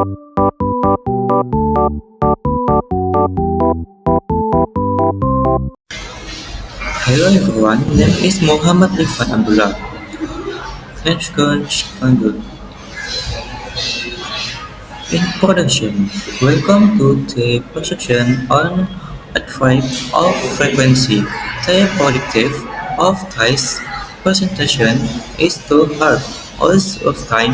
Hello everyone, name is Muhammad Rifan Abdullah. Thanks coach Angul. Introduction. Welcome to the presentation on adverb of frequency. The predictive of this presentation is to have all of time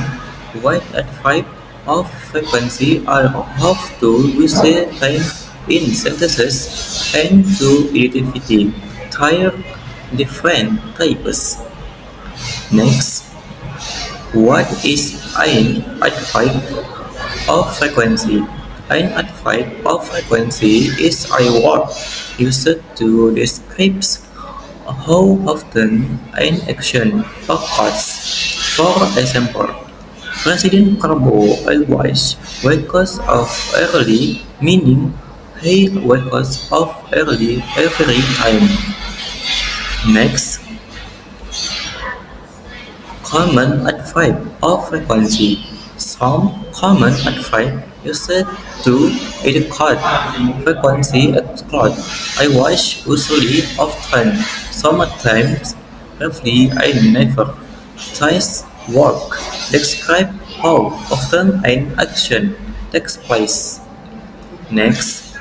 what adverb of frequency are have to use the time in sentences and to identify their different types. Next, what is an adverb of frequency? An adverb of frequency is a word used to describe how often an action occurs. For example, President Prabowo always wakes up early, meaning he wakes up early every time. Next, common adverb of frequency. Some common adverb used to indicate frequency exclude I watch usually often, sometimes, rarely, and never. These work describe how often an action takes place. Next,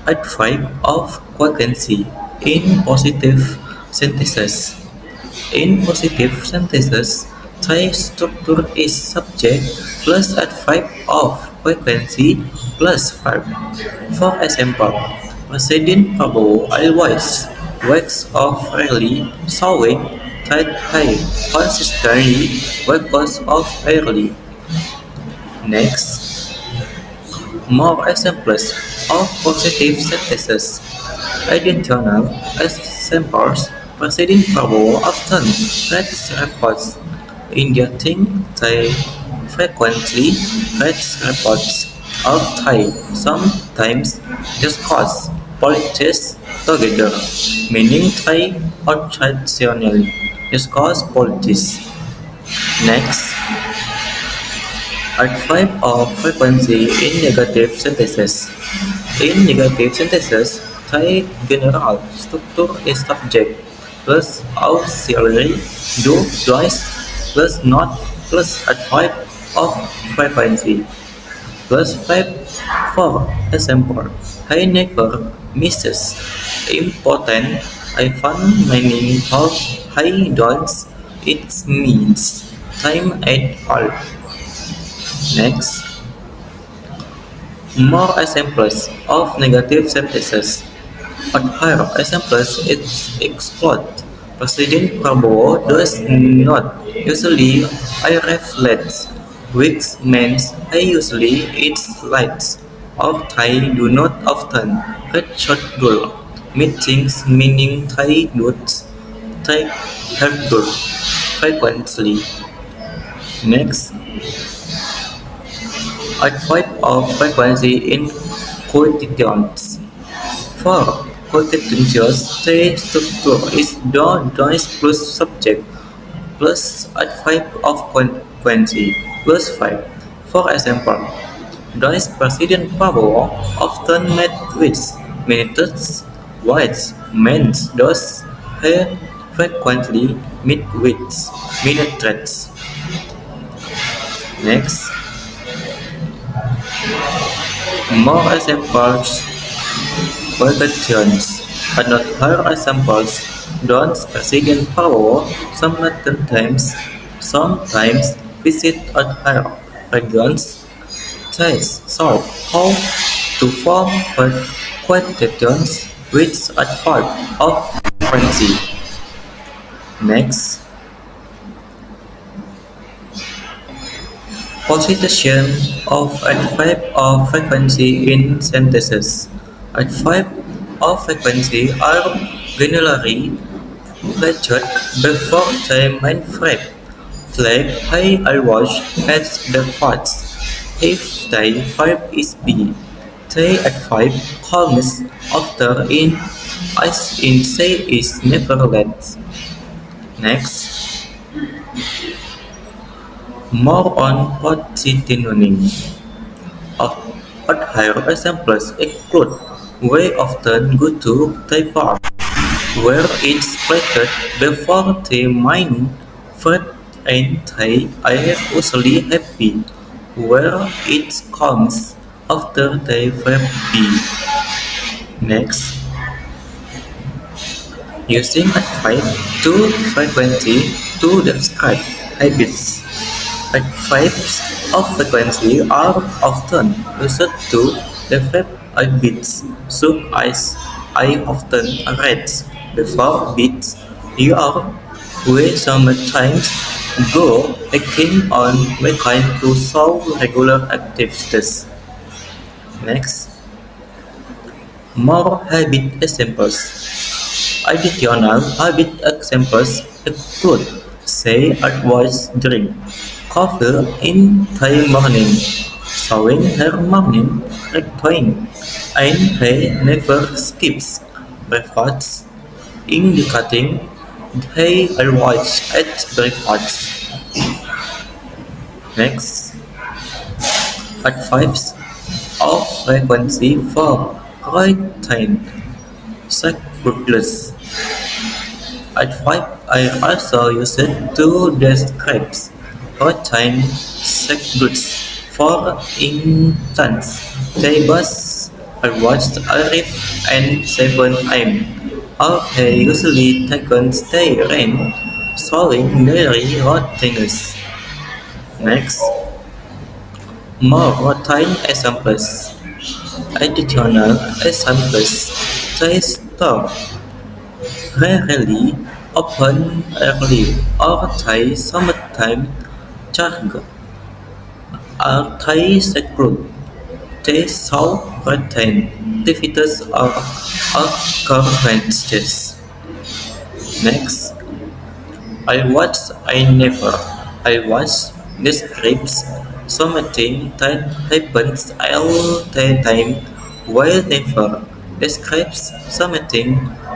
adverb of frequency in positive sentences. In positive sentences, the structure is subject plus adverb of frequency plus verb. For example, President Prabowo always wakes up early, showing that he consistently wakes up early. Next, more examples of positive sentences. Additional examples: President Prabowo often reads reports. India think they frequently read reports of Thai, sometimes discuss politics together, meaning Thai occasionally discuss politics. Next, adverb of frequency in negative sentences. In negative sentences, the general structure is subject plus auxiliary do does plus not plus adverb of frequency plus verb. For example, he never misses important event, meaning of he does it means time at all. Next, more examples of negative sentences. Other examples is exclude. President Prabowo does not usually arrive late, which means he usually eats late, or they do not often reschedule meetings, meaning they do not take schedule frequently. Next, adverb of frequency in quotations. For quotations, the structure is do does plus subject plus adverb of frequency plus verb. For example, does President Prabowo often meet with ministers? Which means does he frequently meet with ministers? Next, more examples quotations. Another examples don't President Prabowo sometimes visit other regions. This shows how to form quotations with adverb of frequency. Next, position of adverb of frequency in sentences. Adverb of frequency are generally placed before the main verb, like he always has the parts. If the verb is be, the adverb comes after in, as in say is never late. Next, More on positioning of higher examples include we often go to the park, where it's placed before the main first and they are usually happy, where it comes after the verb be. Next, using adverb to frequency to describe habits. Adverbs of frequency are often used to describe habits, such as I often read before beats you are. We sometimes go again on weekend to show regular activities. Next, more habit examples. Additional habit examples include say avoids drink coffee in the morning, showing her morning routine, and he never skips breakfast, indicating he always eats breakfast. Next, advice of frequency for routine, circulars. Adverb are also used to describe routine schedules. For instance, the bus always arrives at 7 am, or they usually taken the train, showing daily routines. Next, more routine examples. Additional examples. They stop rarely, open early, or they sometimes charge are they secret. They show retain defeats or occurrences. Next, I watch I never. I watch describes something that happens all the time, while never describes something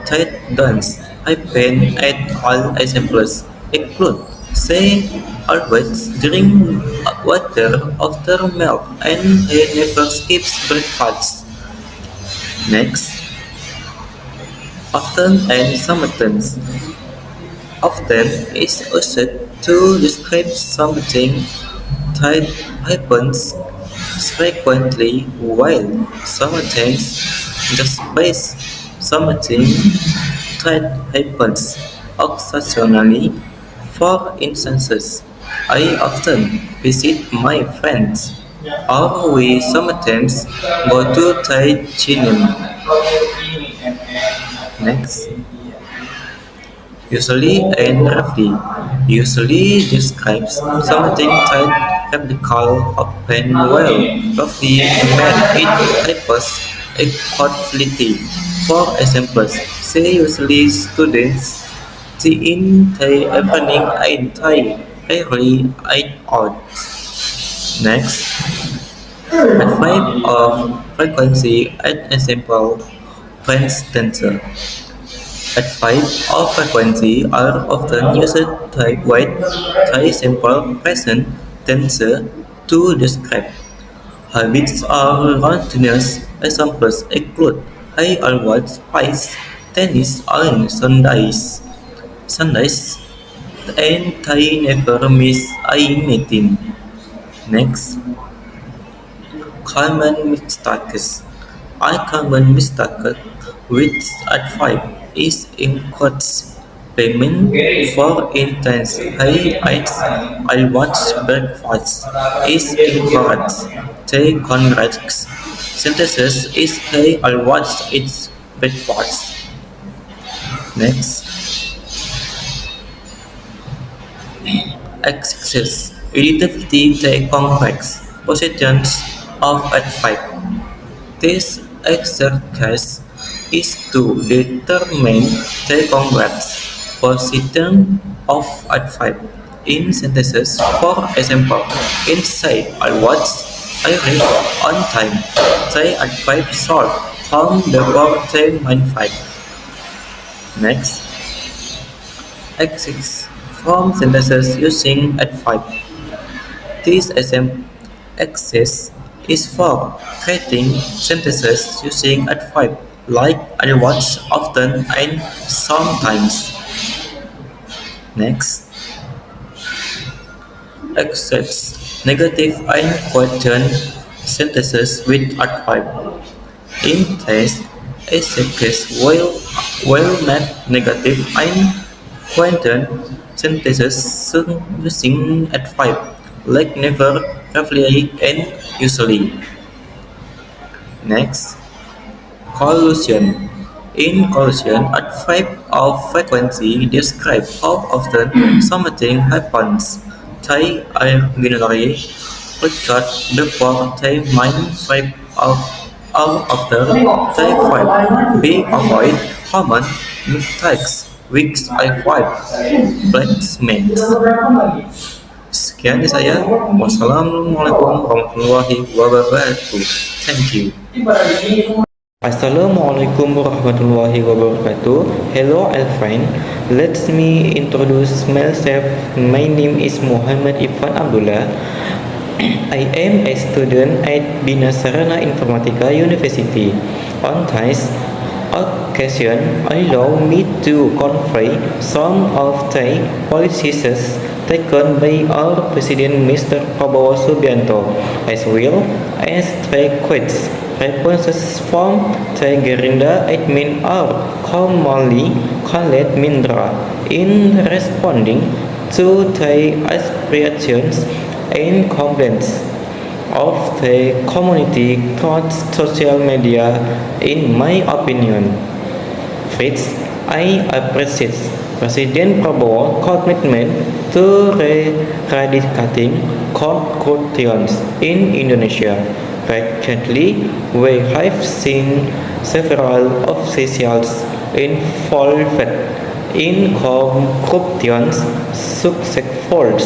that doesn't happen at all. Examples include say always drink water after milk and he never skips breakfast. Next, often and sometimes. Often is used to describe something that happens frequently, while sometimes describes something that happens occasionally. For instance, I often visit my friends, or we sometimes go to the cinema. Next, usually and roughly. Usually describes something that radical open well. Roughly meant it types equality. For examples, say usually students see in the evening and they rarely eat out. Next, a type of frequency an example present tense. At 5 of frequency are often used with the simple present tense to describe habits or routines. Examples include I always play tennis on Sundays, and I never miss a meeting. Next, common mistakes. I common mistake which at 5 is includes payment. For instance, I watch breakfast is incorrect. The correct sentences is hey I watched its breakfast. Next, access identity the complex positions of at 5. This exercise is to determine the correct position of adverb in sentences. For example, in say I watch, I read on time. The adverb short come before the main verb. Next, exist from sentences using adverb. This access is for creating sentences using adverb like and once, often, and sometimes. Next, accepts negative and question sentences with adverb. In test, accepts will make negative and question sentences using adverb like never, rarely, and usually. Next, collusion. In collusion, a type of frequency describes how often something happens. They are generally recorded before they main fight of or after they fight. We avoid common mistakes which avoid blacksmiths. Sekian dari saya. Wassalamualaikum warahmatullahi wabarakatuh. Thank you. Assalamualaikum warahmatullahi wabarakatuh. Hello, all friend. Let me introduce myself. My name is Muhammad Irfan Abdullah. I am a student at Bina Sarana Informatika University. On this occasion, allow me to convey some of the policies taken by our President Mr. Prabowo Subianto, as well as the responses from the Gerindra admin are commonly called Mindra in responding to the aspirations and complaints of the community through social media. In my opinion, first, I appreciate President Prabowo's commitment to eradicating corruption in Indonesia. Recently, we have seen several officials involved in corruption successfully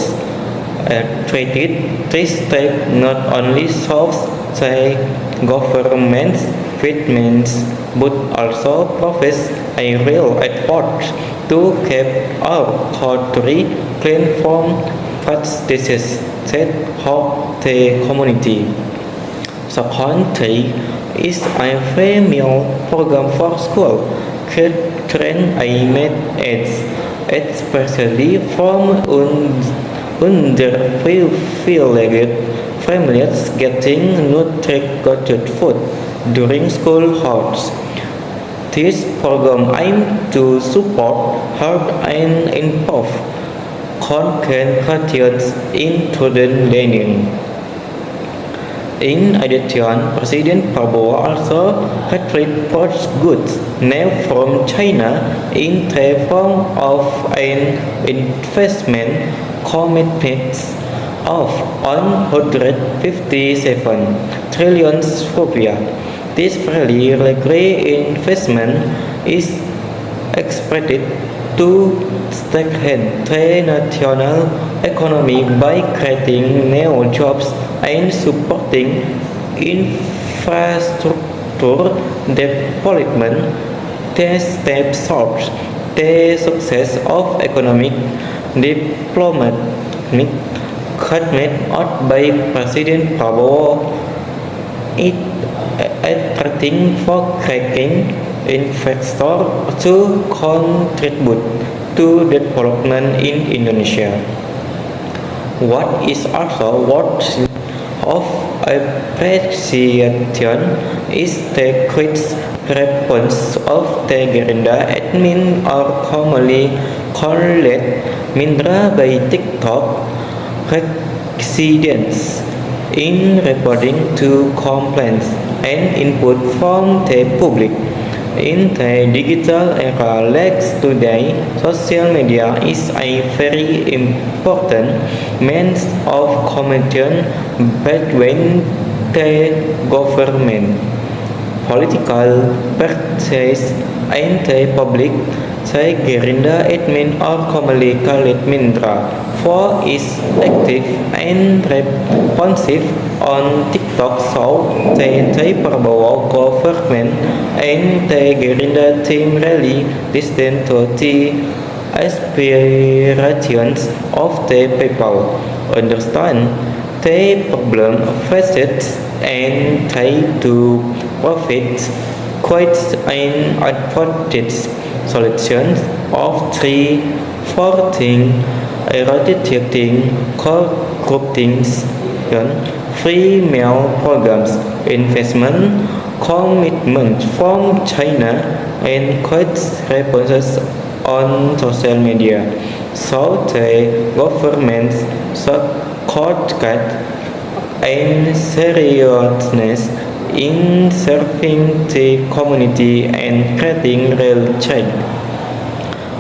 treated. This step not only solves the government's treatments but also provides a real effort to keep our country clean from practices that hurt the community. Secondly, is a free meal program for school children aimed at especially from underprivileged families getting nutritious food during school hours. This program aims to support, help, and improve concentration in student learning. In addition, President Prabowo also reports goods now from China in the form of an investment commitment of 157 trillion rupiah. This fairly likely investment is expected to strengthen the national economy by creating new jobs and supporting infrastructure development. This step shows the success of economic diplomatic commitment by President Prabowo in attracting foreign investors to contribute to development in Indonesia. What is also worth of appreciation is the quick response of the Gerindra admin, or commonly called Mindra by TikTok residents, in responding to complaints and input from the public. In the digital era like today, social media is a very important means of communication between the government, political parties, and the public. The Gerindra admin, or commonly called Mindra, for its active and responsive on TikTok, so the Prabowo government and the Gerindra team really listen to the aspirations of the people, understand the problem faced and try to profit quite an advantage solutions of three fourteen eradicating corrupting free meal programs, investment commitment from China, and quick responses on social media. So the government shortcut and seriousness in serving the community and creating real change.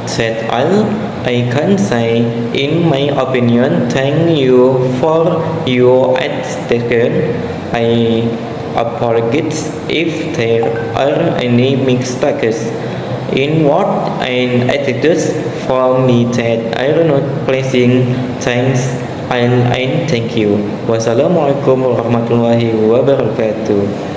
Said all I can say in my opinion. Thank you for your attention. I apologize if there are any mistakes in what and attitudes from me that I are not pleasing. Thanks and thank you. Wassalamualaikum warahmatullahi wabarakatuh.